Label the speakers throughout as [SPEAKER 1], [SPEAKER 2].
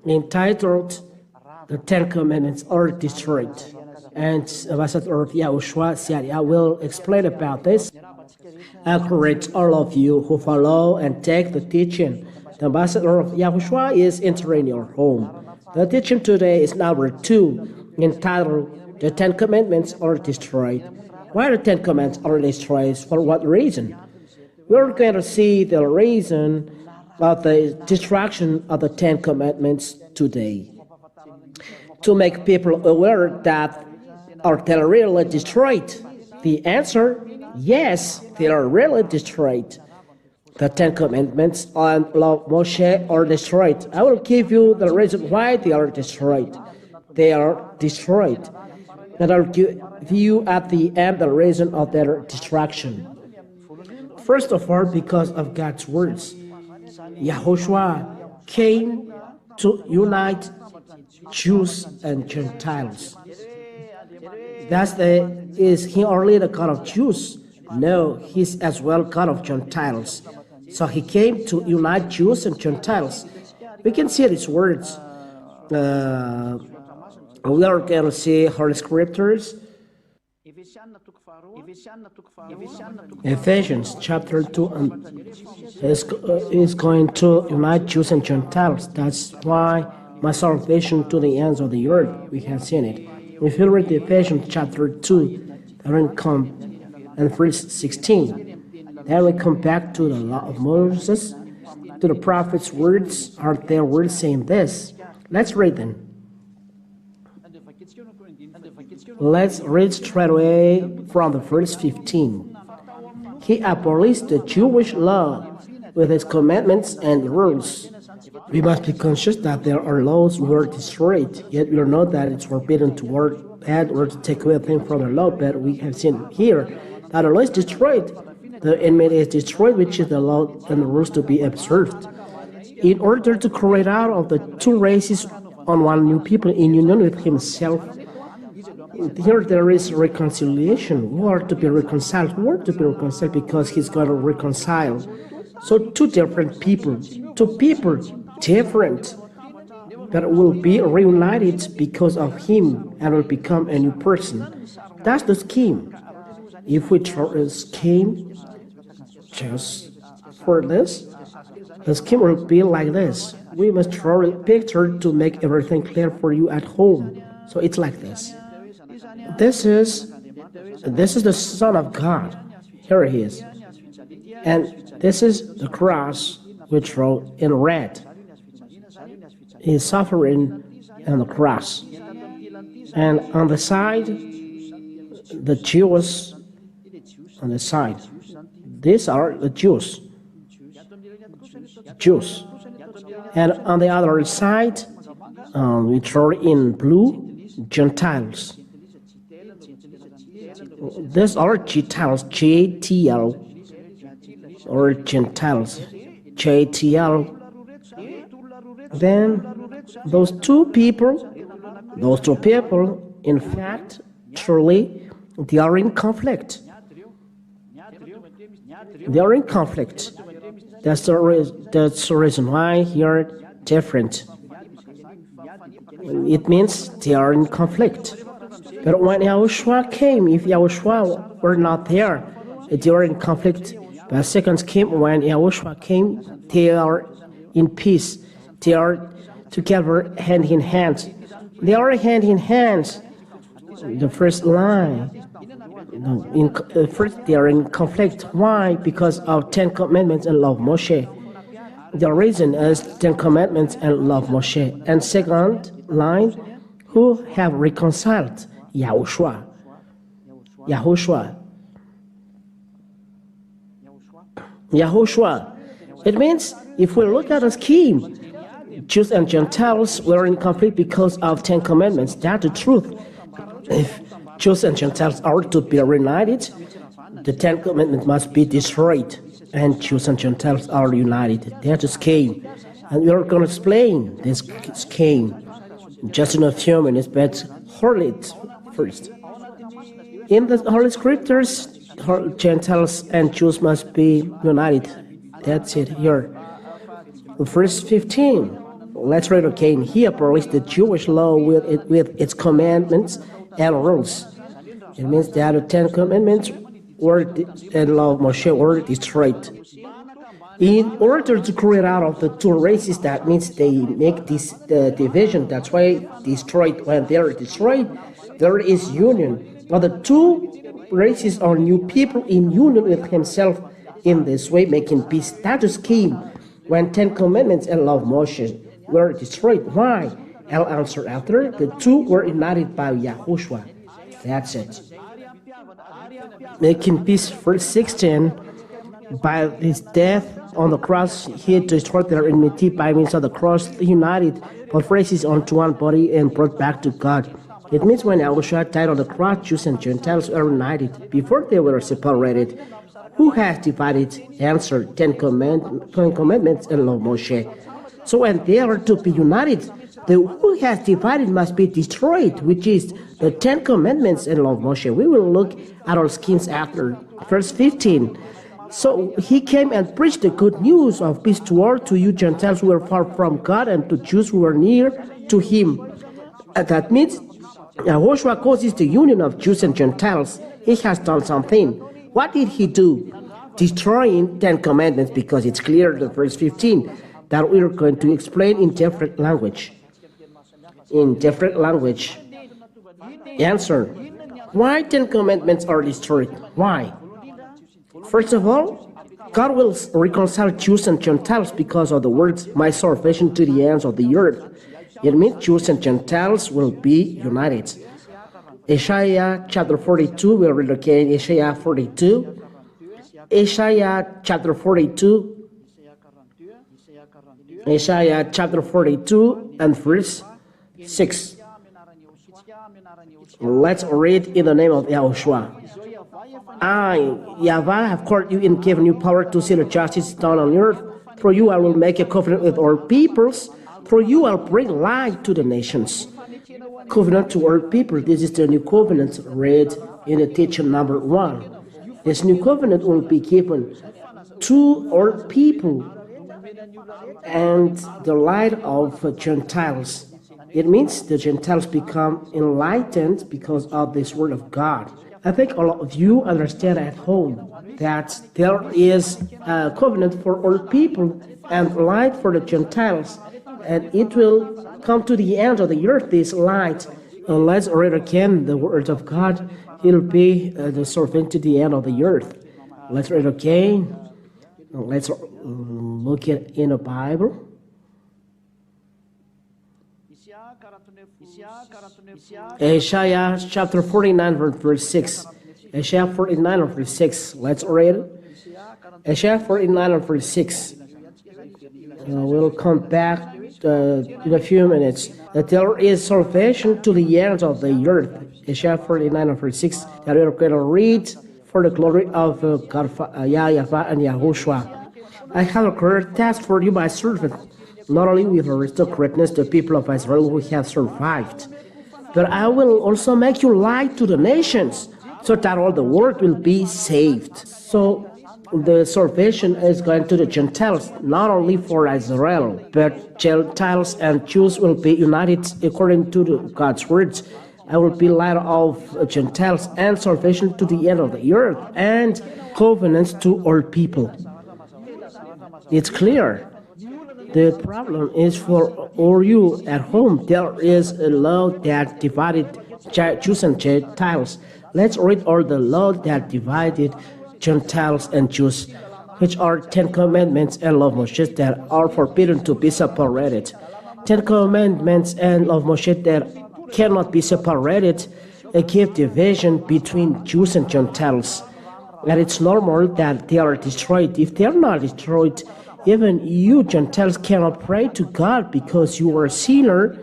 [SPEAKER 1] entitled "The Ten Commandments Are Destroyed." And Ambassador YAHOSHUAH said, I will explain about this. I encourage all of you who follow and take the teaching. The Ambassador of YAHOSHUAH is entering your home. The teaching today is number 2, entitled "The Ten Commandments Are Destroyed." Why the Ten Commandments are destroyed? For what reason? We're going to see the reason of the destruction of the Ten Commandments today. To make people aware that are they really destroyed? The answer, yes, they are really destroyed. The Ten Commandments and law of Moshe are destroyed. I will give you the reason why they are destroyed. They are destroyed. And I'll give you at the end the reason of their destruction. First of all, because of God's words. YAHOSHUAH came to unite Jews and Gentiles. Is he only the God of Jews? No, he's as well God of Gentiles. So he came to unite Jews and Gentiles. We can see these words. We are going to see Holy Scriptures. Ephesians chapter 2 is going to unite Jews and Gentiles. That's why my salvation to the ends of the earth. We have seen it. If you read Ephesians chapter 2, and verse 16, then we come back to the law of Moses, to the prophet's words, are their words saying this. Let's read them. Let's read straight away from the verse 15. He abolished the Jewish law with its commandments and rules. We must be conscious that there are laws who are destroyed, yet we know that it's forbidden to work bad or to take away a thing from the law, but we have seen here that the law is destroyed. The inmate is destroyed, which is the law and the rules to be observed. In order to create out of the two races on one new people in union with himself, here there is reconciliation. We are to be reconciled. We are to be reconciled because he's going to reconcile. So two different people, two people different, that will be reunited because of him and will become a new person. That's the scheme. If we throw a scheme just for this, the scheme will be like this. We must draw a picture to make everything clear for you at home. So it's like this. This is the Son of God. Here he is. And this is the cross we draw in red. He is suffering on the cross. And on the side, the Jews on the side. These are the Jews. Jews. And on the other side, we draw in blue, Gentiles. These are Gentiles, J-T-L, or Gentiles, J-T-L. Then those two people, in fact, truly, they are in conflict. They are in conflict. That's the reason why here different. It means they are in conflict. But when YAHOSHUAH came, if YAHOSHUAH were not there, they were in conflict. But second came, when YAHOSHUAH came, they are in peace. They are together hand in hand. They are hand in hand. The first line. First, they are in conflict. Why? Because of 10 Commandments and law of Moshe. The reason is 10 Commandments and law of Moshe. And second line, who have reconciled? YAHOSHUAH. YAHOSHUAH. YAHOSHUAH. It means if we look at the scheme, Jews and Gentiles were in conflict because of 10 Commandments. That's the truth. If Jews and Gentiles are to be reunited, the 10 Commandments must be destroyed, and Jews and Gentiles are united. That's the scheme. And we are going to explain this scheme just in a few minutes, but hold it first. In the Holy Scriptures, Gentiles and Jews must be united. That's it here. Verse 15. Let's read again. He abolished the Jewish law with its commandments and rules. It means that the 10 Commandments and law of Moshe were destroyed. In order to create out of the two races, that means they make this division. That's why destroyed. When they are destroyed, there is union. Now the two races are new people in union with himself in this way, making peace. That just came when 10 Commandments and law of Moshe were destroyed. Why? I'll answer after. The two were united by YAHOSHUAH. That's it. Making peace, verse 16. By his death on the cross, he destroyed their enmity by means of the cross, united both races onto one body and brought back to God. It means when YAHOSHUAH died on the cross, Jews and Gentiles were united. Before they were separated. Who has divided? Answer: 10 Commandments and law of Moshe. So when they are to be united, the who has divided must be destroyed, which is the 10 Commandments and law of Moshe. We will look at our skins after. Verse 15. So he came and preached the good news of peace to all, to you Gentiles who were far from God, and to Jews who were near to him. And that means YAHOSHUAH causes the union of Jews and Gentiles. He has done something. What did he do? Destroying 10 Commandments, because it's clear in verse 15 that we're going to explain in different language. In different language. Answer: why 10 Commandments are destroyed? Why? First of all, God will reconcile Jews and Gentiles because of the words, my salvation to the ends of the earth. It means Jews and Gentiles will be united. Isaiah chapter 42, we'll read again Isaiah 42. Isaiah chapter 42. Isaiah chapter 42 and verse 6. Let's read in the name of YAHOSHUAH. I, YAHVAH, have called you and given you power to see the justice done on earth. Through you I will make a covenant with all peoples. Through you I'll bring light to the nations. Covenant to all people. This is the new covenant read in the teaching number 1. This new covenant will be given to all people and the light of Gentiles. It means the Gentiles become enlightened because of this word of God. I think all of you understand at home that there is a covenant for all people and light for the Gentiles, and it will come to the end of the earth, this light. Let's read again the word of God. It will be the servant to the end of the earth. Let's read again. Let's look at in the Bible. Isaiah chapter 49 verse 6. Isaiah 49 verse 6. Let's read it. Isaiah 49 verse 6. We'll come back in a few minutes. That there is salvation to the ends of the earth. Isaiah 49 verse 6. That we're going to read for the glory of God, YAHVAH and YAHOSHUAH. I have a great task for you, my servant. Not only will restore greatness the people of Israel who have survived, but I will also make you light to the nations, so that all the world will be saved. So the salvation is going to the Gentiles, not only for Israel, but Gentiles and Jews will be united according to God's words. I will be light of Gentiles and salvation to the end of the earth, and covenants to all people. It's clear. The problem is for all you at home. There is a law that divided Jews and Gentiles. Let's read all the law that divided Gentiles and Jews, which are 10 Commandments and law of Moshe that are forbidden to be separated. 10 Commandments and law of Moshe that cannot be separated give division between Jews and Gentiles. And it's normal that they are destroyed. If they are not destroyed, even you Gentiles cannot pray to God because you are a sinner,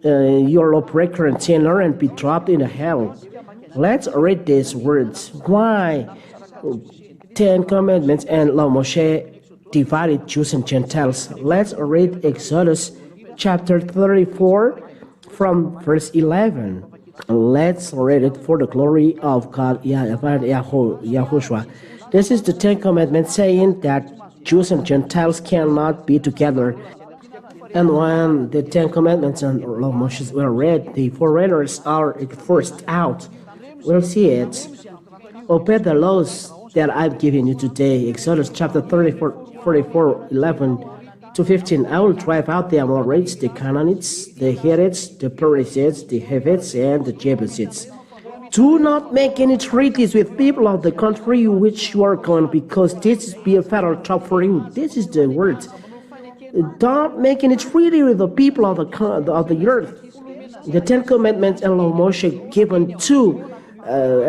[SPEAKER 1] you are a lawbreaker and sinner, and be dropped in hell. Let's read these words. Why 10 Commandments and law of Moshe divided Jews and Gentiles? Let's read Exodus chapter 34 from verse 11. Let's read it for the glory of God, YAHVAH and YAHOSHUAH. This is the 10 Commandments saying that Jews and Gentiles cannot be together. And when the Ten Commandments and Law of Moses were read, the foreigners are forced out. We'll see it. Obey the laws that I've given you today. Exodus chapter 44, 11 to 15. I will drive out the Amorites, the Canaanites, the Hittites, the Perizzites, the Hivites, and the Jebusites. Do not make any treaties with people of the country which you are going, because this is be a fatal trap for you. This is the word. Don't make any treaty with the people of the earth. The Ten Commandments and Law of Moshe given to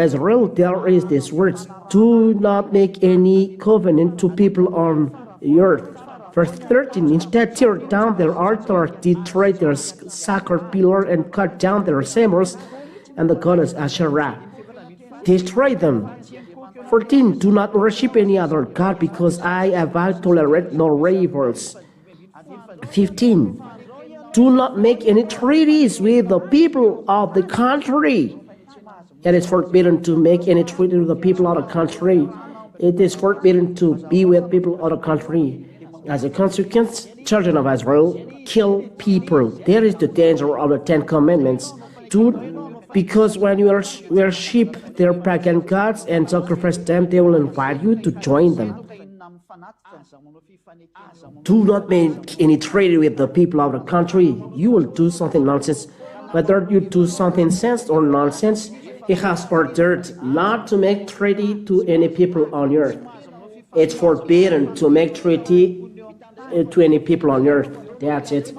[SPEAKER 1] Israel, there is this word: do not make any covenant to people on the earth. Verse 13, instead tear down their altars, destroy their sacred pillar, and cut down their symbols and the goddess Asherah. Destroy them. 14, do not worship any other god, because I have tolerate no rivals. 15, do not make any treaties with the people of the country. It is forbidden to make any treaty with the people of the country. It is forbidden to be with people of the country. As a consequence, children of Israel kill people. There is the danger of the Ten Commandments. Because when you worship their pagan gods and sacrifice them, they will invite you to join them. Do not make any treaty with the people of the country. You will do something nonsense. Whether you do something sense or nonsense, He has ordered not to make treaty to any people on earth. It's forbidden to make treaty to any people on earth. That's it.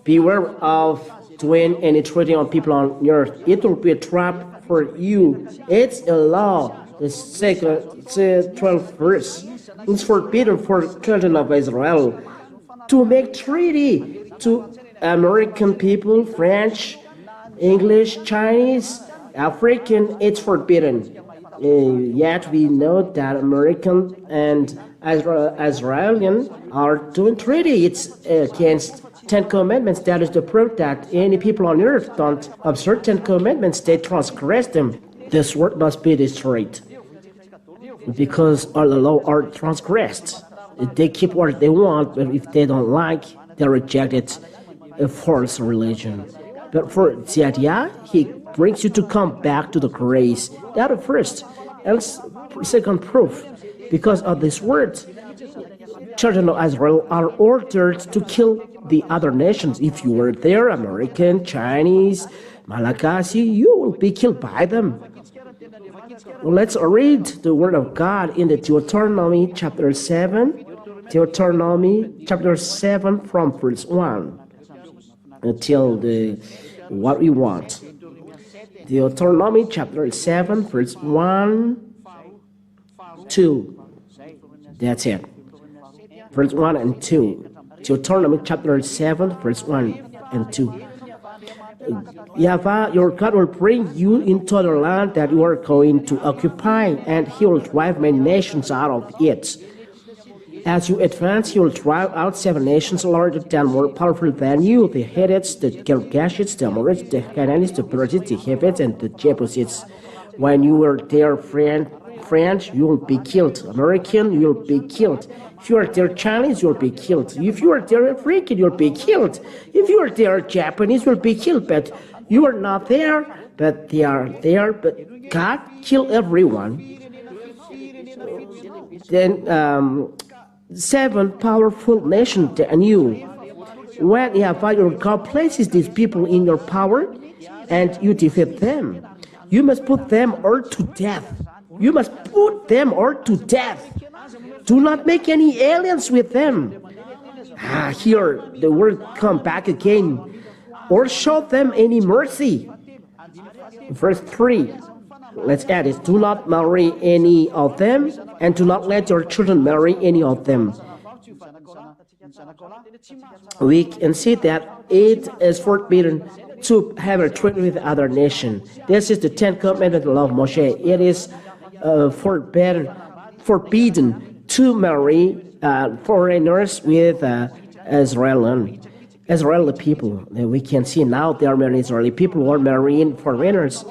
[SPEAKER 1] Beware of doing any treaty on people on earth. It will be a trap for you. It's a law. The 12th verse. It's forbidden for children of Israel to make treaty to American people, French, English, Chinese, African. It's forbidden. Yet we know that American and Israelian are doing treaty. It's against Ten Commandments. That is the proof that any people on earth don't observe Ten Commandments. They transgress them. This word must be destroyed, because all the law are transgressed. They keep what they want, but if they don't like, they reject it. A false religion. But for Ziadia, he brings you to come back to the grace. That is first. And second proof, because of this word, children of Israel are ordered to kill the other nations. If you were there, American, Chinese, Malagasy, you will be killed by them. Let's read the word of God in the Deuteronomy chapter 7. Deuteronomy chapter 7 from verse 1 until what we want. Deuteronomy chapter 7 verse 1, 2. That's it. Verse 1 and 2. Deuteronomy chapter 7 verse 1 and 2. YAHVAH, your God, will bring you into the land that you are going to occupy, and He will drive many nations out of it. As you advance, He will drive out 7 nations larger than, more powerful than you: the Hittites, the Girgashites, the Amorites, the Canaanites, the Perizzites, the Hivites, and the Jebusites. When you are there, French, you will be killed. American, you will be killed. If you are there Chinese, you will be killed. If you are there African, you will be killed. If you are there Japanese, you will be killed. But you are not there, but they are there. But God killed everyone. Then 7 powerful nations than you. When YAHVAH your God places these people in your power and you defeat them, you must put them all to death. You must put them all to death. Do not make any alliance with them. Here the word come back again. Or show them any mercy. Verse 3. Let's add it. Do not marry any of them, and do not let your children marry any of them. We can see that it is forbidden to have a treaty with other nation. This is the 10th commandment of the law of Moshe. It is forbidden to marry foreigners with Israeli people. We can see now there are many Israeli people who are marrying foreigners.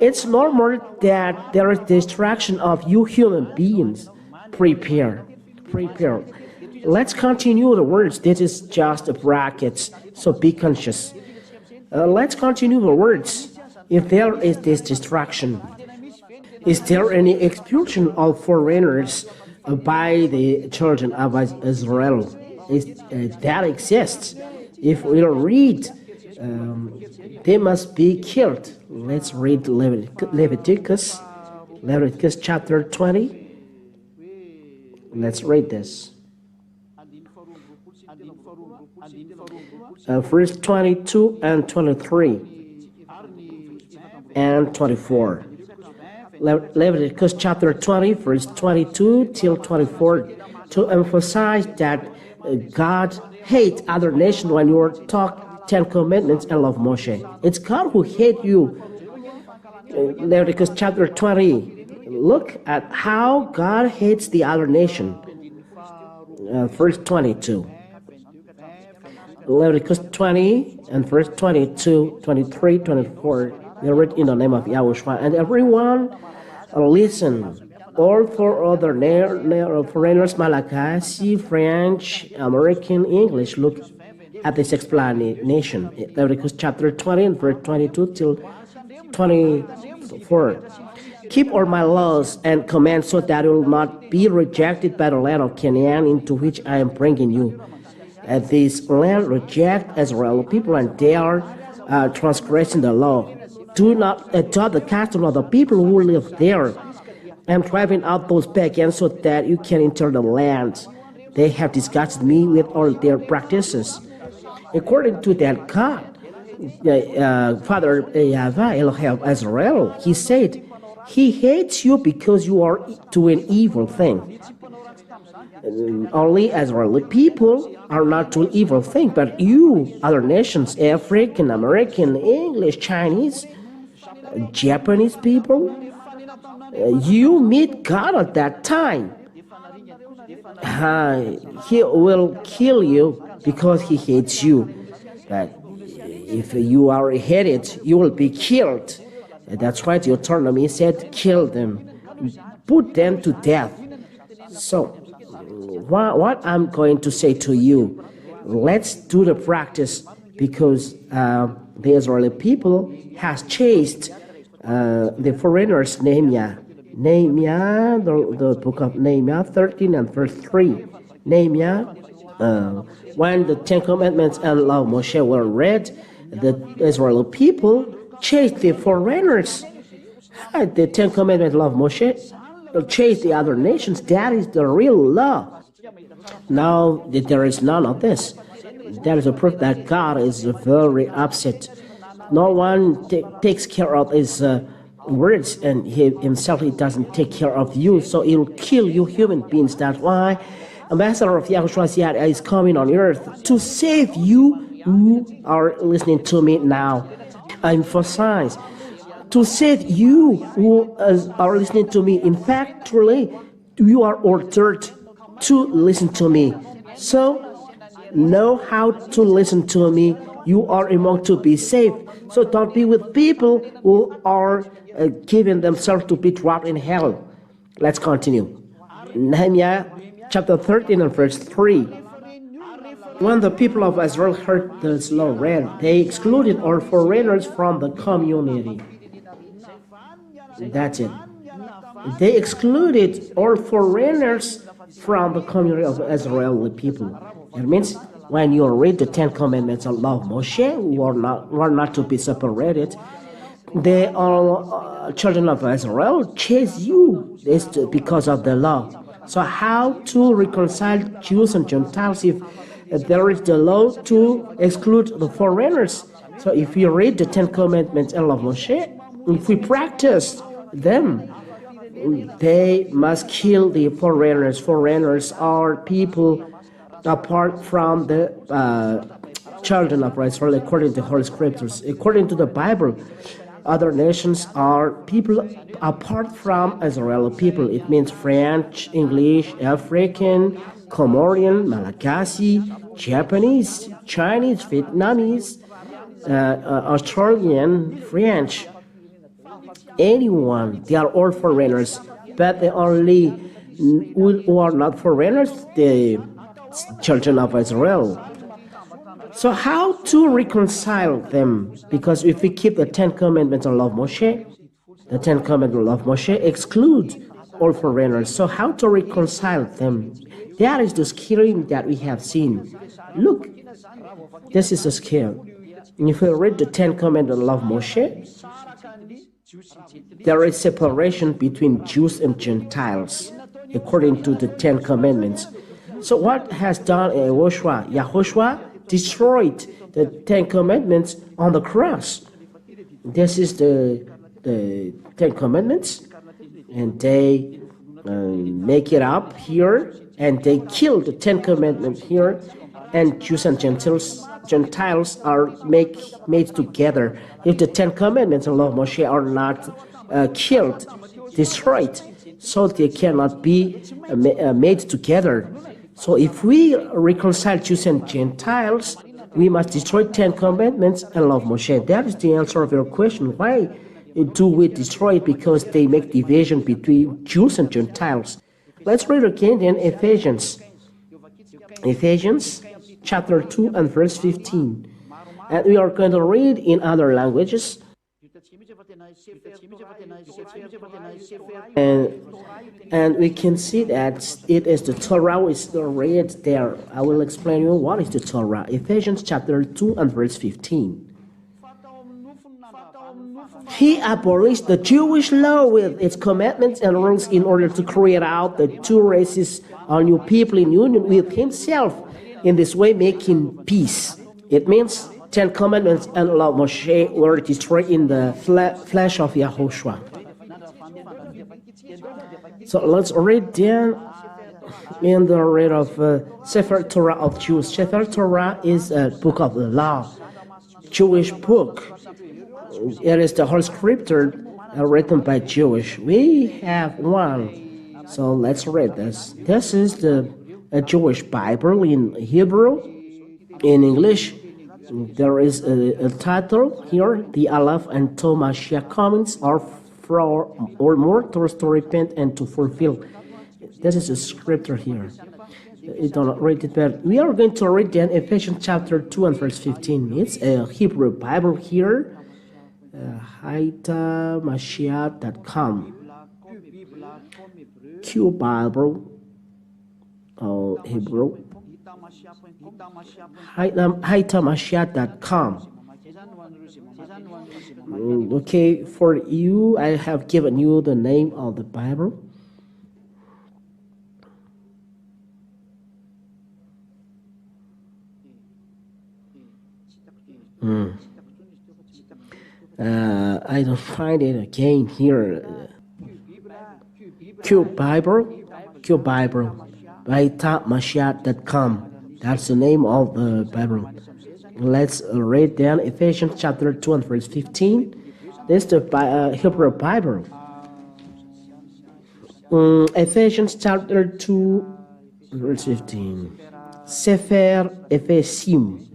[SPEAKER 1] It's normal that there is distraction of you human beings. Prepare. Let's continue the words. This is just brackets, so be conscious. Let's continue the words. If there is this distraction, is there any expulsion of foreigners by the children of Israel? That exists. If we read, they must be killed. Let's read Leviticus chapter 20. Let's read this. Verse 22 and 23 and 24. Leviticus chapter 20, verse 22 till 24, to emphasize that God hates other nations when you talk 10 commandments and love Moshe. It's God who hates you. Leviticus chapter 20, look at how God hates the other nation. Verse 22. Leviticus 20 and verse 22, 23, 24. We read in the name of YAHOSHUAH. And everyone listen. All four other foreigners, Malagasy, French, American, English, look at this explanation. Leviticus chapter 20 and verse 22 till 24. Keep all my laws and commands so that you will not be rejected by the land of Canaan into which I am bringing you. This land reject Israel people and they are transgressing the law. Do not adopt the custom of the people who live there. I am driving out those pagans so that you can enter the land. They have disgusted me with all their practices. According to that God, Father YAHVAH, Elohim of Israel, he said, he hates you because you are doing evil thing. Only Israeli people are not doing evil thing, but you, other nations, African, American, English, Chinese, Japanese people, you meet God at that time. He will kill you because he hates you. But if you are hated, you will be killed. That's why Deuteronomy said, kill them, put them to death. So, what I'm going to say to you, let's do the practice, because the Israeli people has chased the foreigners, Nehemiah, the book of Nehemiah 13 and verse 3. Nehemiah, when the 10 Commandments and law of Moshe were read, the Israeli people chased the foreigners. The 10 Commandments law of Moshe chased the other nations. That is the real law. Now there is none of this. That is a proof that God is very upset. No one takes care of his words, and he doesn't take care of you, so he'll kill you human beings. That's why Ambassador of YAHOSHUAH is coming on earth to save you who are listening to me now. I emphasize, to save you who are listening to me. In fact, truly, you are ordered to listen to me. So, know how to listen to me. You are among to be saved. So don't be with people who are giving themselves to be dropped in hell. Let's continue. Nehemiah chapter 13 and verse 3. When the people of Israel heard this law read, they excluded all foreigners from the community. That's it. They excluded all foreigners from the community of Israeli people. It means when you read the 10 Commandments of law of Moshe, were not to be separated, the children of Israel chase you because of the law. So how to reconcile Jews and Gentiles if there is the law to exclude the foreigners? So if you read the 10 Commandments and law of Moshe, if we practice them, they must kill the foreigners. Foreigners are people apart from the children of Israel, according to the Holy Scriptures. According to the Bible, other nations are people apart from Israeli people. It means French, English, African, Comorian, Malagasy, Japanese, Chinese, Vietnamese, Australian, French. Anyone, they are all foreigners, but the only who are not foreigners, the children of Israel. So how to reconcile them? Because if we keep the Ten Commandments and love Moshe, the Ten Commandments and love Moshe exclude all foreigners. So how to reconcile them? That is the scale that we have seen. Look, this is the scale. If we read the Ten Commandments and love Moshe, there is separation between Jews and Gentiles according to the Ten Commandments. So what has done YAHOSHUAH? YAHOSHUAH destroyed the Ten Commandments on the cross. This is the Ten Commandments, and they make it up here, and they kill the Ten Commandments here, and Jews and Gentiles are made together. If the Ten Commandments and law of Moshe are not killed, destroyed, so they cannot be made together. So if we reconcile Jews and Gentiles, we must destroy Ten Commandments and love Moshe. That is the answer of your question. Why do we destroy it? Because they make division between Jews and Gentiles. Let's read again in Ephesians. Ephesians chapter 2 and verse 15. And we are going to read in other languages. And we can see that it is the Torah is read there. I will explain you what is the Torah. Ephesians chapter 2 and verse 15. He abolished the Jewish law with its commandments and rules in order to create out the two races, a new people in union with himself, in this way making peace. It means Ten Commandments and law of Moshe were destroyed in the flesh of YAHOSHUAH. So let's read down in the read of Sefer Torah of Jews. Sefer Torah is a book of the law, Jewish book. It is the whole scripture written by Jewish. We have one. So let's read this. This is the Jewish Bible in Hebrew. In English, there is a title here, the Aleph and Tov Mashiach comments are for or more to repent and to fulfill. This is a scripture here. You don't read it, but we are going to read then Ephesians chapter 2 and verse 15. It's a Hebrew Bible here. YAHVAH.com. Q Bible, Hebrew. YAHVAH.com. Okay, for you, I have given you the name of the Bible. I don't find it again here. Q Bible, YAHVAH.com. That's the name of the Bible. Let's read down Ephesians chapter 2 and verse 15. This is the Hebrew Bible. Ephesians chapter 2 verse 15. Sefer Ephesim.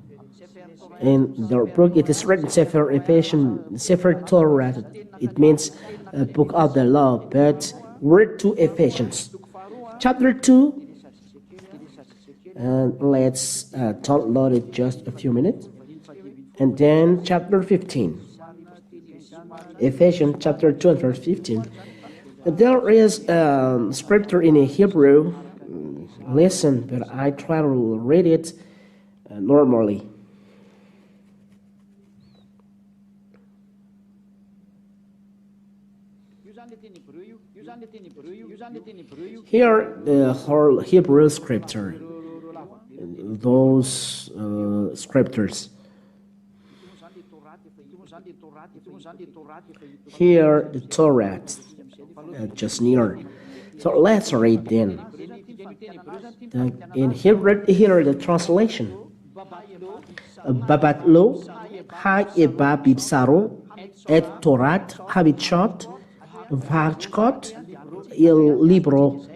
[SPEAKER 1] In the book it is written Sefer Ephesian, Sefer Torah. It means a book of the law, but word to Ephesians. Chapter 2. And let's download it just a few minutes. And then chapter 15. Ephesians chapter 2 and verse 15. There is scripture in Hebrew. Listen, but I try to read it normally. Here, the whole Hebrew scripture. Those scriptures. Here, the Torah, just near. So let's read then. In Hebrew, here the translation. Babatlo, ha eba bibsaro, et Torat habichot, vachkot, il libro.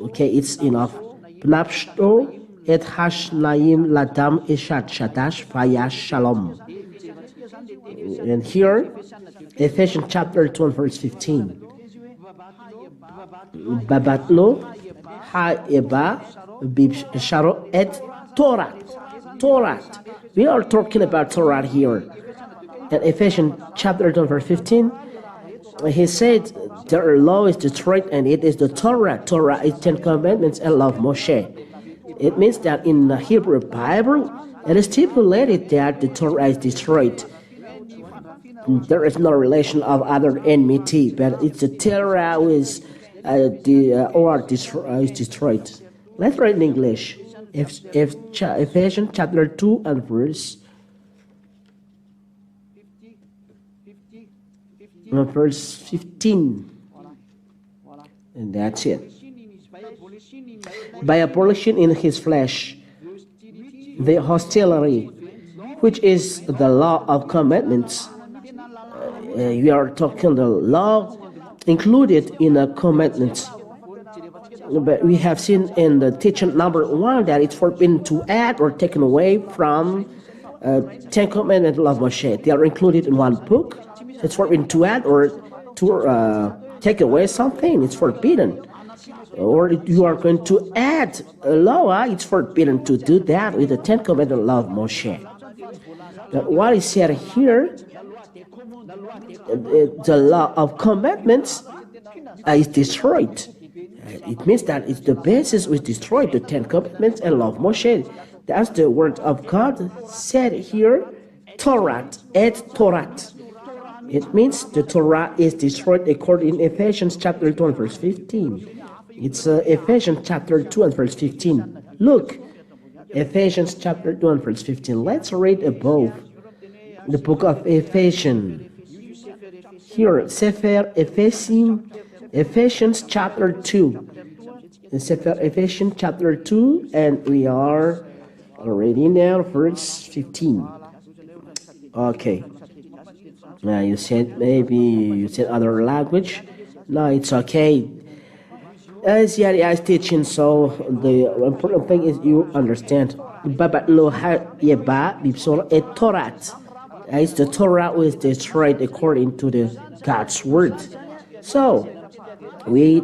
[SPEAKER 1] Okay, it's enough. Pnapshto. Et hashnayim ladam ishat shadash vayash shalom. And here, Ephesians chapter 2 and verse 15. Babatlo, YAHVAH, Bisharo, et Torah. Torah. We are talking about Torah here. In Ephesians chapter 2, verse 15, he said, their law is destroyed, and it is the Torah. Torah is 10 commandments and law of Moshe. It means that in the Hebrew Bible, it is stipulated that the Torah is destroyed. There is no relation of other enmity, but it's the Torah is destroyed. Let's read in English. Ephesians chapter 2 and verse 15. And that's it. By abolishing in his flesh the hostility, which is the law of commandments. We are talking the law included in the commandments. But we have seen in the teaching number 1 that it's forbidden to add or taken away from 10 commandments of Moshe. They are included in one book. It's forbidden to add or to take away something. It's forbidden. Or if you are going to add a law, it's forbidden to do that with the 10 commandments of Moshe. But what is said here, the law of commandments is destroyed. It means that it's the basis which destroyed the 10 commandments and law of Moshe. That's the word of God said here, Torah, et Torah. It means the Torah is destroyed according to Ephesians chapter 2 and verse 15. It's Ephesians chapter 2 and verse 15. Look, Ephesians chapter 2 and verse 15. Let's read above the book of Ephesians. Here, Sefer Ephesians chapter 2. Sefer Ephesians chapter 2, and we are reading now verse 15. Okay. Now you said maybe you said other language. No, it's okay. As Yari is teaching, so the important thing is you understand. Babatlo YAHVAH bibsor et Torah. It's the Torah is destroyed according to the God's word. So we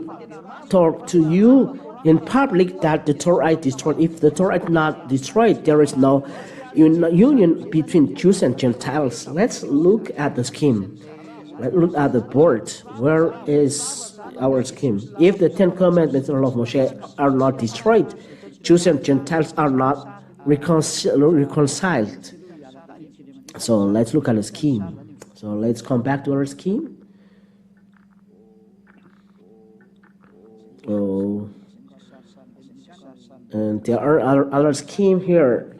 [SPEAKER 1] talk to you in public that the Torah is destroyed. If the Torah is not destroyed, there is no union between Jews and Gentiles. Let's look at the scheme. Let's look at the board. Where is our scheme? If the 10 commandments of Moshe are not destroyed, Jews and Gentiles are not reconciled. So let's look at the scheme. So let's come back to our scheme. Oh, and there are other scheme here.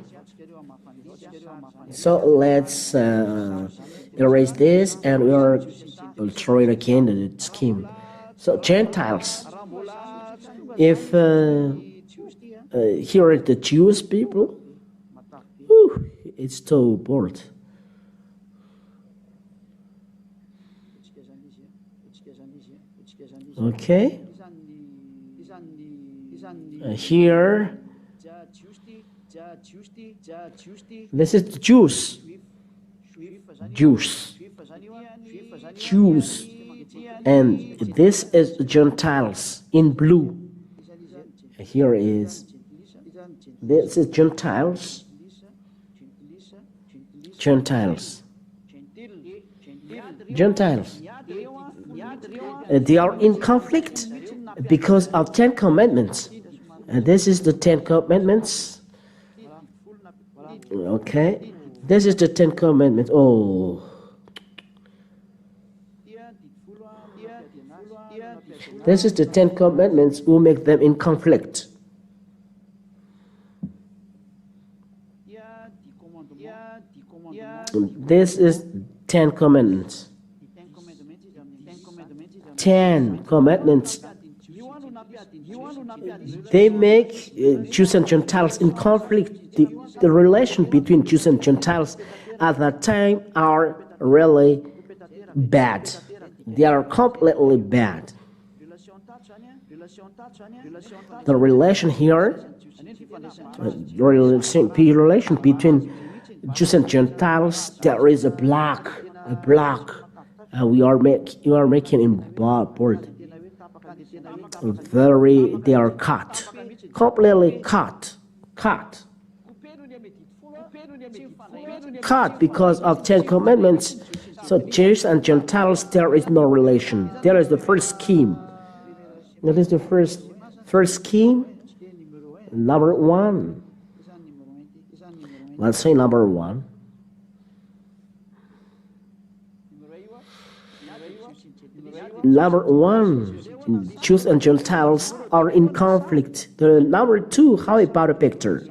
[SPEAKER 1] So let's erase this, and we'll throw it again the scheme. So Gentiles, if here are the Jewish people, it's too bold. Okay. Here, this is the Jews. And this is Gentiles in blue. Here is, this is Gentiles. They are in conflict because of 10 commandments. And this is the 10 commandments. Okay. This is the 10 commandments. Oh. This is the 10 commandments who make them in conflict. This is 10 commandments. 10 commandments. They make Jews and Gentiles in conflict. The relation between Jews and Gentiles at that time are really bad. They are completely bad. The relation here, the relation between Jews and Gentiles, there is a block. You are making in board. they are cut, completely cut because of 10 commandments. So Jews and Gentiles, there is no relation. There is the first scheme. That is the first scheme. Number one. Let's say number one. Number one, Jews and Gentiles are in conflict. The number two, how about a picture?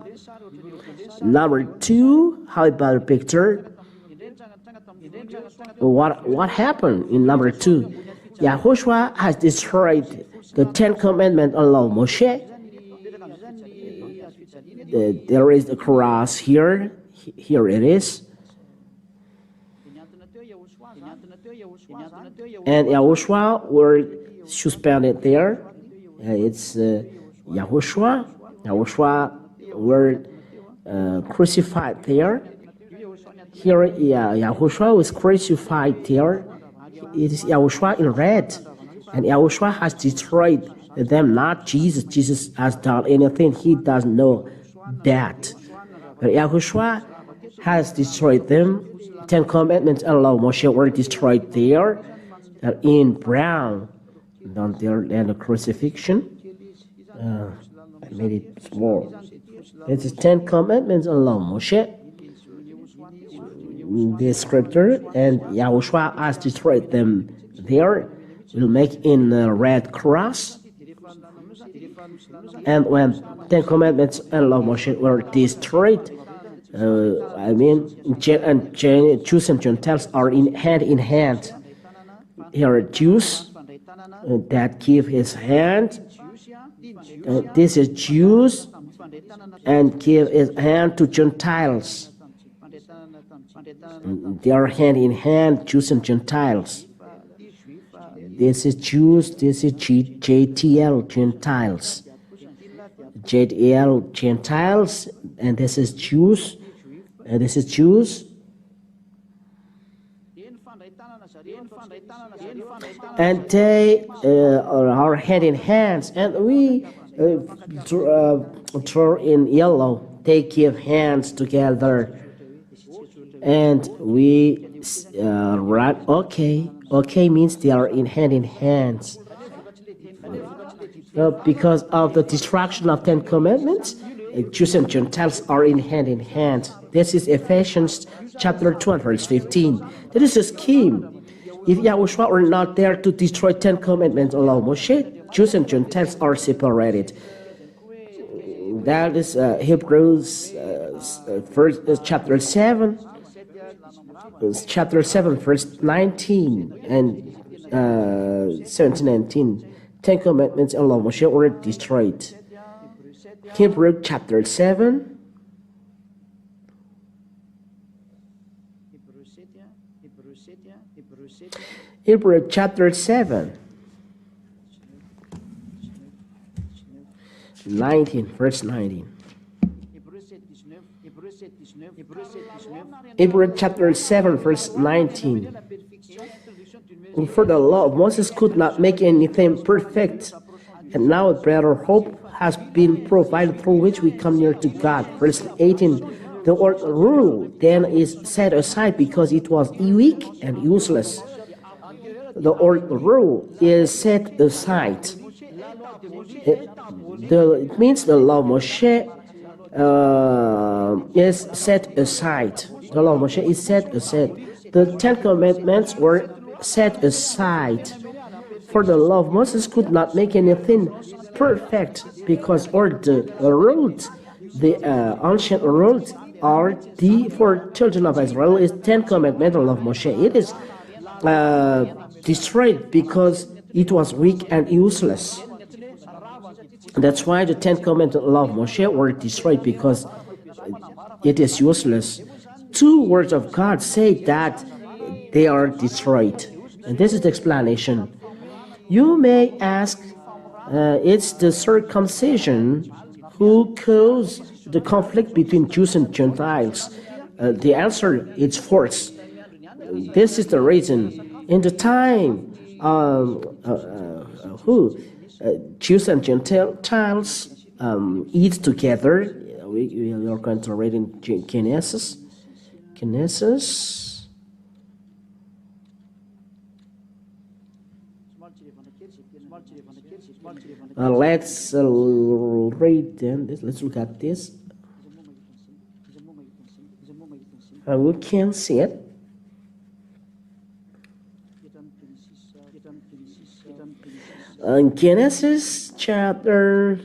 [SPEAKER 1] Number two, how about a picture? What happened in number two? YAHOSHUAH has destroyed the 10 Commandments along Moshe. There is the cross here. Here it is. And YAHOSHUAH were suspended there. It's YAHOSHUAH. YAHOSHUAH were crucified there. Here, YAHOSHUAH was crucified there. It is YAHOSHUAH in red. And YAHOSHUAH has destroyed them, not Jesus. Jesus has done anything. He doesn't know that. But YAHOSHUAH has destroyed them. 10 Commandments and law Moshe were destroyed there. In brown, down there, and the crucifixion. I made it small. It is 10 Commandments and law Moshe. The scripture, and YAHOSHUAH has destroyed them there. We'll make in a red cross. And when 10 Commandments and law Moshe were destroyed, Jews and Gentiles are in hand. Here are Jews that give his hand. This is Jews and give his hand to Gentiles. They are hand in hand, Jews and Gentiles. This is Jews, this is JTL, Gentiles. JTL, Gentiles, and this is Jews, and this is Jews. And they are hand in hands, and we draw in yellow. They give hands together, and we write okay. Okay means they are in hands. Because of the destruction of 10 Commandments, Jews and Gentiles are in hand. This is Ephesians chapter 2, verse 15. That is a scheme. If YAHOSHUAH were not there to destroy 10 Commandments along Moshe, Jews and Gentiles are separated. That is Hebrews chapter 7, verse 19 and 17 and 19. 10 Commandments along Moshe were destroyed. Hebrews chapter 7. Hebrews chapter 7. 19, verse 19. Hebrews chapter 7, verse 19. For the law of Moses could not make anything perfect, and now a better hope has been provided through which we come near to God. Verse 18. The old rule then is set aside because it was weak and useless. The old rule is set aside. It means the law of Moshe is set aside. The law of Moshe is set aside. The 10 Commandments were set aside. For the law of Moses could not make anything perfect because all the rules, the ancient rules, are for children of Israel is 10 Commandments, the law of Moshe. It is destroyed because it was weak and useless. That's why the 10 Commandments, the law of Moshe, were destroyed because it is useless. 2 words of God say that they are destroyed. And this is the explanation. You may ask, it's the circumcision who caused the conflict between Jews and Gentiles. The answer is force. This is the reason. In the time Jews and Gentiles eat together. We are going to read in Genesis. Let's read them. Let's look at this. We can see it. In Genesis chapter,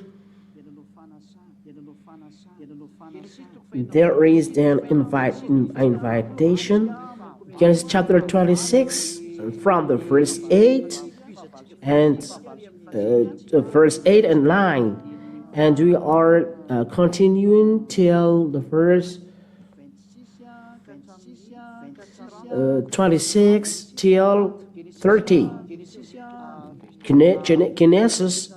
[SPEAKER 1] there is an invitation. Genesis chapter 26, from the verse 8 and verse 8 and 9, and we are continuing till the verse 26 till 30. Genesis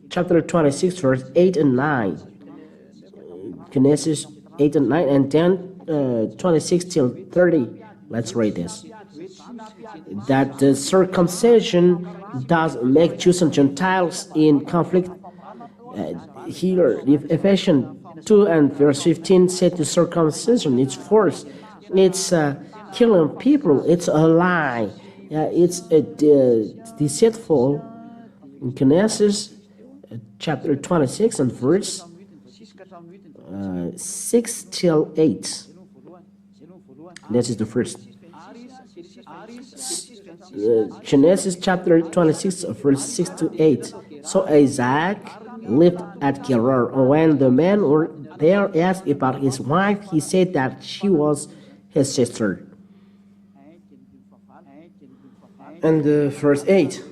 [SPEAKER 1] chapter 26 verse 8 and 9. Genesis 8 and 9, and then 26 till 30. Let's read this. That the circumcision does make Jews and Gentiles in conflict. Here, Ephesians 2 and verse 15 said the circumcision, it's force, it's killing people, it's a lie, it's deceitful. In Genesis chapter 26 and verse 6 till 8. This is the first. Genesis chapter 26 verse 6 to 8. So Isaac lived at Gerar. When the men were there asked about his wife, he said that she was his sister. And verse 8.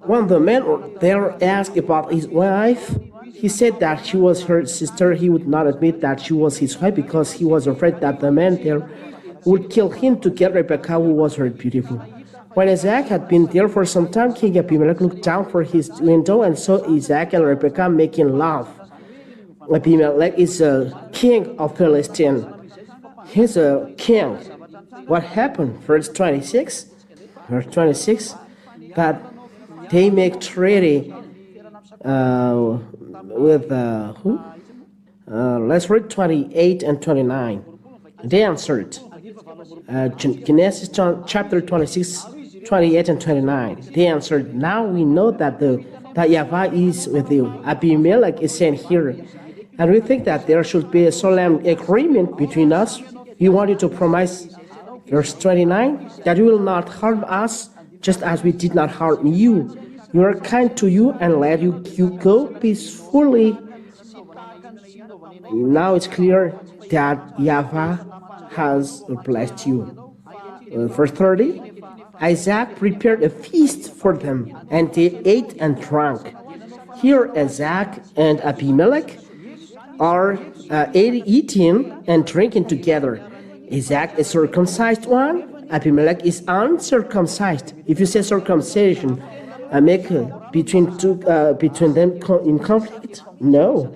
[SPEAKER 1] When the men were there asked about his wife, he said that she was her sister. He would not admit that she was his wife because he was afraid that the men there would kill him to get Rebekah, who was very beautiful. When Isaac had been there for some time, King Abimelech looked down from his window and saw Isaac and Rebekah making love. Abimelech is a king of Palestine. He's a king. What happened? Verse 26. Verse 26. That they make treaty with who? Let's read 28 and 29. They answered. Genesis chapter 26, 28 and 29. They answered, now we know that YAHVAH is with you. Abimelech is sent here, and we think that there should be a solemn agreement between us. You wanted to promise, verse 29, that you will not harm us, just as we did not harm you. We are kind to you and let you go peacefully. Now it's clear that YAHVAH has blessed you. Verse 30, Isaac prepared a feast for them, and they ate and drank. Here Isaac and Abimelech are eating and drinking together. Isaac is circumcised one, Abimelech is uncircumcised. If you say circumcision, make between them in conflict? No.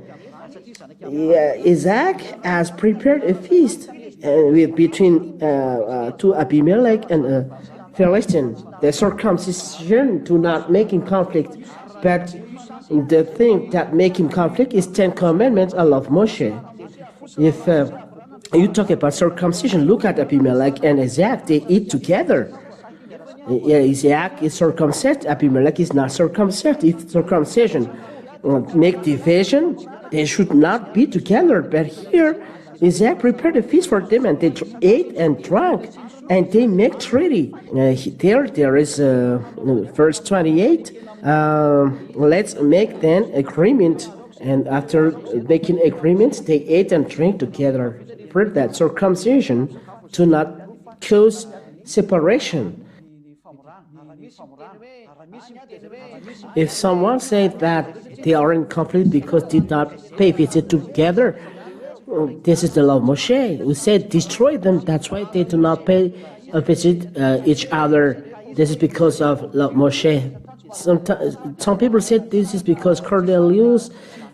[SPEAKER 1] Isaac has prepared a feast between to Abimelech and Philistine. The circumcision do not make him conflict, but the thing that make him conflict is 10 commandments I love Moshe. If you talk about circumcision, look at Abimelech and Isaac, they eat together. Isaac is circumcised, Abimelech is not circumcised. If circumcision make division, they should not be together. But here, Isaac prepared a feast for them, and they ate and drank, and they make treaty. There is verse 28. Let's make then agreement, and after making agreement, they ate and drank together. Prove that circumcision do not cause separation. If someone said that they are in conflict because they did not pay visit together, this is the law of Moshe. We said destroy them. That's why they do not pay a visit each other. This is because of law of Moshe. Some people said this is because Cornelius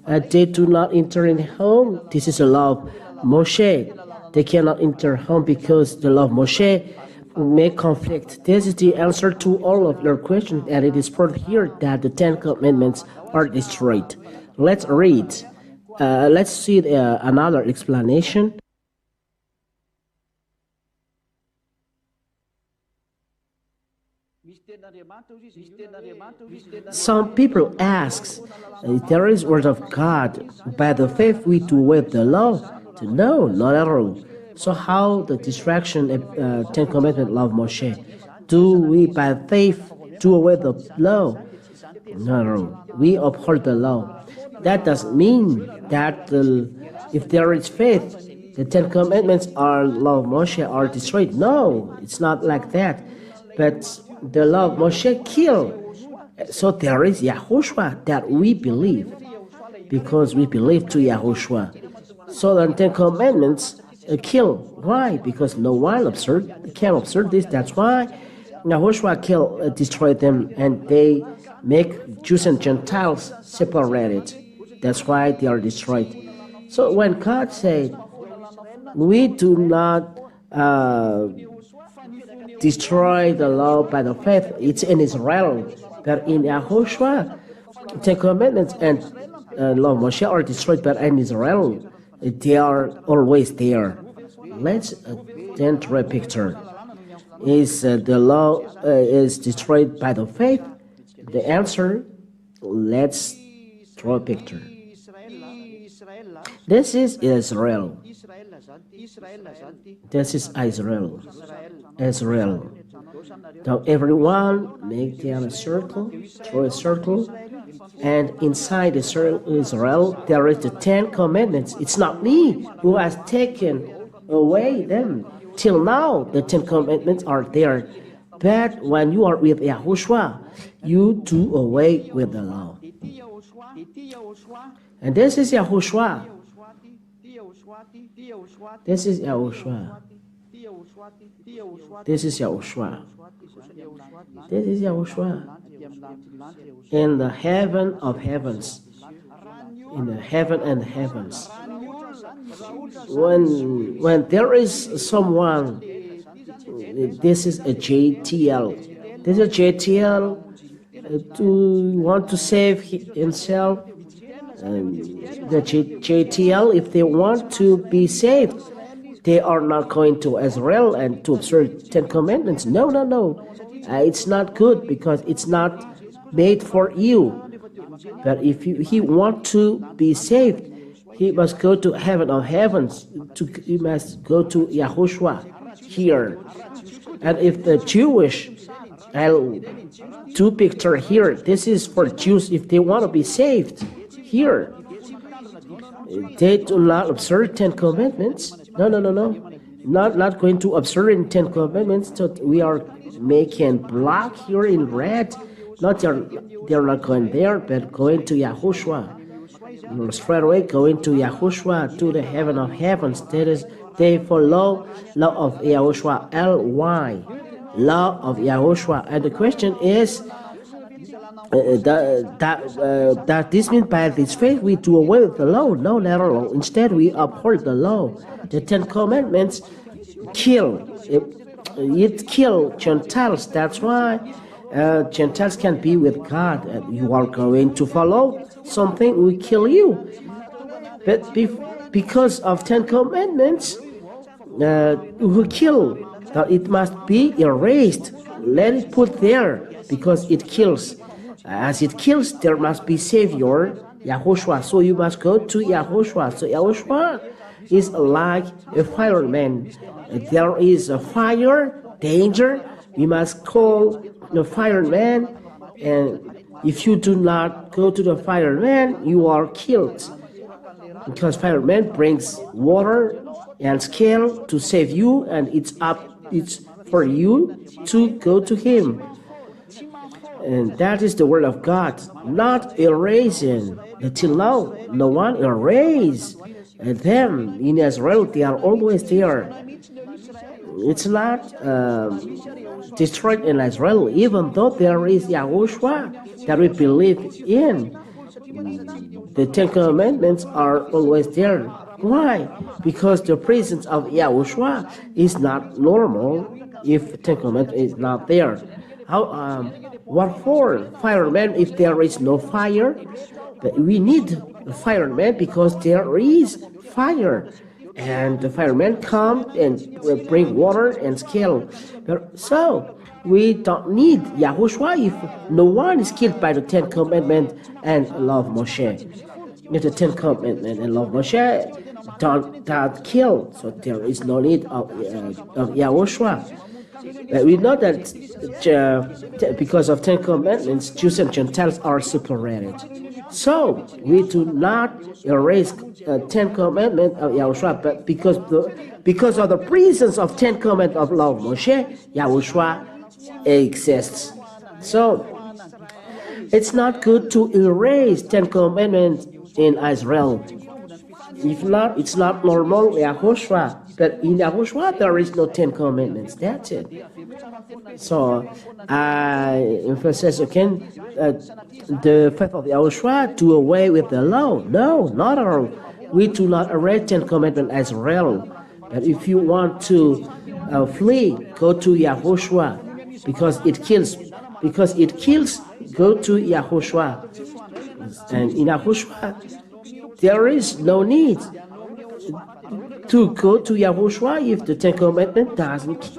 [SPEAKER 1] they do not enter in home. This is the law of Moshe. They cannot enter home because the law of Moshe. may conflict. This is the answer to all of your questions, and it is proved here that the 10 commandments are destroyed. Let's read. Let's see another explanation. Some people ask, if there is word of God, by the faith we do away with the law? No, not at all. So how the distraction of 10 commandment law of Moshe? Do we by faith do away the law? No, we uphold the law. That doesn't mean that if there is faith, the 10 commandments are law of Moshe are destroyed. No, it's not like that. But the law of Moshe killed. So there is YAHOSHUAH that we believe, because we believe to YAHOSHUAH. So the 10 commandments kill. Why? Because no one can observe this. That's why YAHOSHUAH destroyed them, and they make Jews and Gentiles separated. That's why they are destroyed. So when God said, we do not destroy the law by the faith, it's in Israel. But in YAHOSHUAH, 10 commandments and law of Moshe are destroyed, but in Israel, they are always there. Let's then draw a picture. Is the law is destroyed by the faith? The answer, let's draw a picture. This is Israel. This is Israel. Israel. Now everyone make down a circle, draw a circle, and inside Israel there is the 10 commandments. It's not me who has taken away them. Till now the 10 commandments are there. But when you are with YAHOSHUAH, you do away with the law. And this is YAHOSHUAH. This is YAHOSHUAH. This is YAHOSHUAH. This is YAHOSHUAH. In the heaven of heavens. In the heaven and heavens. When there is someone, this is a JTL. This is a JTL to want to save himself. The JTL, if they want to be saved, they are not going to Israel and to observe 10 commandments. No. It's not good, because it's not made for you. But if he want to be saved, he must go to heaven of heavens. He must go to YAHOSHUAH here. And if the Jewish, I'll do picture here. This is for Jews if they want to be saved. Here, they do not observe 10 commandments. No. Not going to observe in 10 commandments. So we are making black here in red. They're not going there, but going to YAHOSHUAH. Straight away going to YAHOSHUAH, to the heaven of heavens. That is, they follow law of YAHOSHUAH, L-Y, law of YAHOSHUAH. And the question is, that this means by this faith we do away with the law? No, not at all. Instead, we uphold the law. The 10 commandments kill. It kills Gentiles. That's why Gentiles can be with God. You are going to follow something will kill you. But because of 10 commandments, will kill. Now it must be erased. Let it put there, because it kills. As it kills, there must be Savior, YAHOSHUAH. So you must go to YAHOSHUAH. So YAHOSHUAH is like a fireman. There is a fire, danger. We must call the fireman, and if you do not go to the fireman, you are killed. Because fireman brings water and scale to save you, and it's for you to go to him. And that is the word of God, not erasing. Until now, no one erased them. In Israel, they are always there. It's not destroyed in Israel, even though there is YAHOSHUAH that we believe in. The 10 commandments are always there. Why? Because the presence of YAHOSHUAH is not normal. if Ten Commandments is not there? What for firemen if there is no fire? But we need firemen because there is fire, and the firemen come and bring water and scale. So we don't need Yahushua if no one is killed by the Ten Commandments and law of Moshe. If the Ten Commandments and law of Moshe don't kill, so there is no need of Yahushua. We know that because of Ten Commandments, Jews and Gentiles are separated. So we do not erase Ten Commandments of Yahushua, but because of the presence of Ten Commandments of law of Moshe, Yahushua exists. So it's not good to erase Ten Commandments in Israel. If not, it's not normal Yahushua. But in Yahushua there is no Ten Commandments. That's it. So I emphasize again the faith of Yahushua do away with the law. No, not at all. We do not erase Ten Commandments as Israel. But if you want to flee, go to Yahushua because it kills. Because it kills, go to Yahushua. And in Yahushua there is no need to go to Yahushua if the Ten Commandments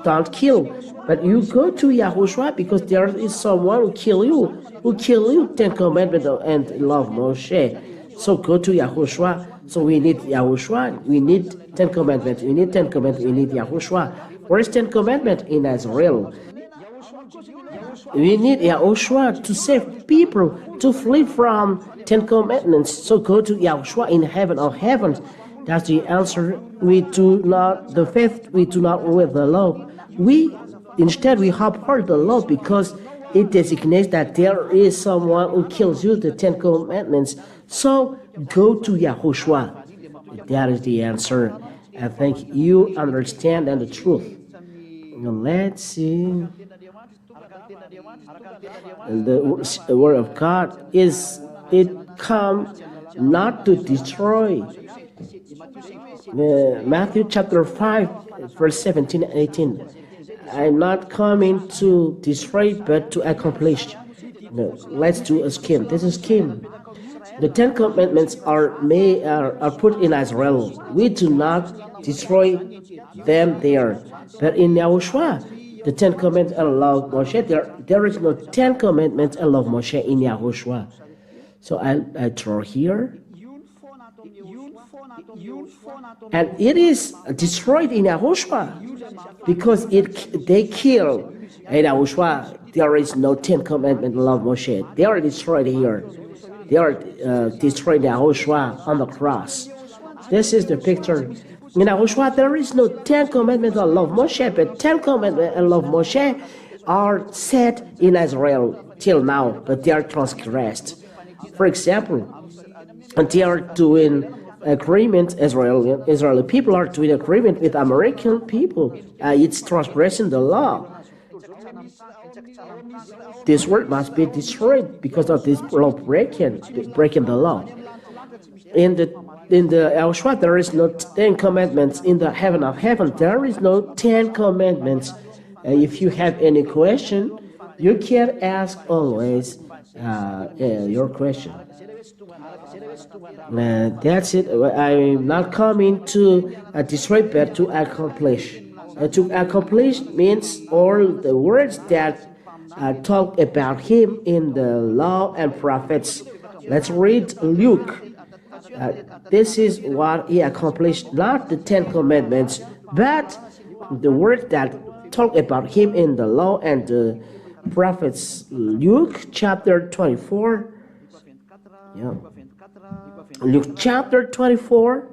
[SPEAKER 1] don't kill. But you go to Yahushua because there is someone who kill you, Ten Commandments and law of Moshe. So go to Yahushua. So we need Yahushua, we need Ten Commandments, we need Ten Commandments, we need Yahushua. Where is Ten Commandments in Israel? We need Yahushua to save people, to flee from Ten Commandments. So go to Yahushua in heaven of heavens. That's the answer. We do not with the law. Instead we uphold the law because it designates that there is someone who kills you, the Ten Commandments. So go to Yahushua. That is the answer. I think you understand and the truth. Now let's see. The word of God it come not to destroy. Matthew chapter 5 verse 17 and 18. I'm not coming to destroy but to accomplish. No, let's do a scheme. This is a scheme. The Ten Commandments are put in Israel. We do not destroy them there. But in Yahushua, the Ten Commandments and law of Moshe, there is no Ten Commandments and law of Moshe in Yahushua. So I draw here. And it is destroyed in Yahushua because they kill in Yahushua. There is no Ten Commandments and law of Moshe. They are destroyed here. They are destroyed in Yahushua on the cross. This is the picture. In Yahushua, there is no Ten Commandments and law of Moshe, but Ten Commandments and law of Moshe are set in Israel till now, but they are transgressed. For example, they are doing agreement. Israeli people are doing agreement with American people. It's transgressing the law. This world must be destroyed because of this law breaking the law. In the Yahushua, there is no Ten Commandments. In the heaven of heaven, there is no Ten Commandments. If you have any question, you can ask always your question. That's it. I'm not coming to destroy, but to accomplish. To accomplish means all the words that talk about him in the law and prophets. Let's read Luke. This is what he accomplished, not the Ten Commandments, but the word that talk about him in the law and the prophets. Luke chapter 24. Yeah. Luke chapter 24.